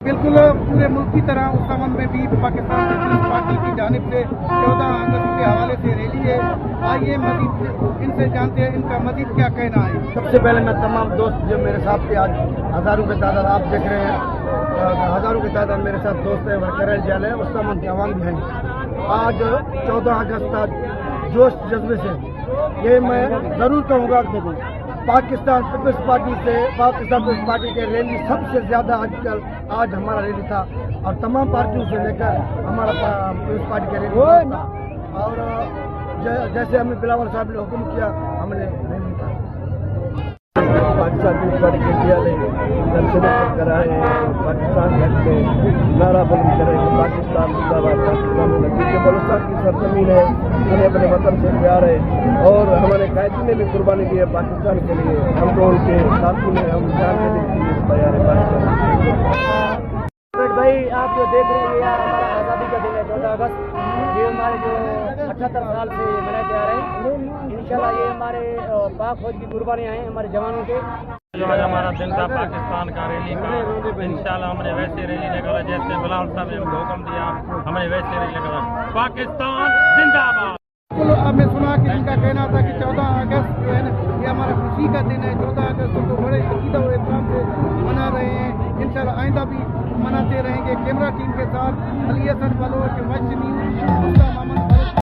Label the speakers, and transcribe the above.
Speaker 1: بالکل پورے ملک کی طرح اس امن میں بھی پاکستان پیپلز پارٹی کی جانب سے 14 اگست کے حوالے سے ریلی ہے. آئیے مزید ان سے جانتے ہیں ان کا مزید کیا کہنا ہے.
Speaker 2: سب سے پہلے میں تمام دوست جو میرے ساتھ تھے، آج ہزاروں کی تعداد آپ دیکھ رہے ہیں، ہزاروں کی تعداد میرے ساتھ دوست ہیں، ورکر جال ہے، اس امن کے عوام بھی ہیں. آج 14 اگست جوش جذبے سے یہ میں ضرور کہوں گا کہ پاکستان پیپلز پارٹی کے ریلی سب سے زیادہ آج ہمارا ریلی تھا، اور تمام پارٹیوں سے لے کر ہمارا پیپلز پارٹی کا ریلی تھا. اور جیسے ہمیں بلاول صاحب نے حکم کیا ہم نے ریلی تھا. پاکستان پیپلز پارٹی کے جلسے کرائے پاکستان کے حق میں نعرہ بلند کرے کہ پاکستان زندہ باد، پاکستان کیونکہ بلوچستان کی سرزمین ہے، انہیں اپنے وطن سے پیار ہے، اور ہمارے قائدین نے بھی قربانی دی ہے پاکستان کے لیے. ہم تو ان کے ساتھیوں میں ہم جان دینے کے لیے تیار ہے پاکستان. بھائی آپ جو دیکھ رہے ہیں یہ ہمارا آزادی کا دن ہے 14 اگست. یہ ہمارے جو 78 سال سے مناتے آ رہے ہیں. انشاءاللہ یہ ہمارے پاک فوج کی قربانیاں ہیں، ہمارے جوانوں کے.
Speaker 3: جو آج ہمارا دن تھا پاکستان کا ریلی کا، انشاءاللہ ہم نے ویسے ریلی نکالا جیسے بلاول صاحب نے حکم دیا، ہم نے ویسے ریلی نکالا. پاکستان زندہ باد.
Speaker 1: اب میں سنا کہ ان کا کہنا تھا کہ 14 اگست جو ہے نا یہ ہمارا خوشی کا دن ہے. 14 اگست کو بڑے عقیدہ و احترام سے منا رہے ہیں. انشاءاللہ آئندہ بھی مناتے رہیں گے. کیمرہ ٹیم کے ساتھ علی حسن بلوچ، وائس نیوز.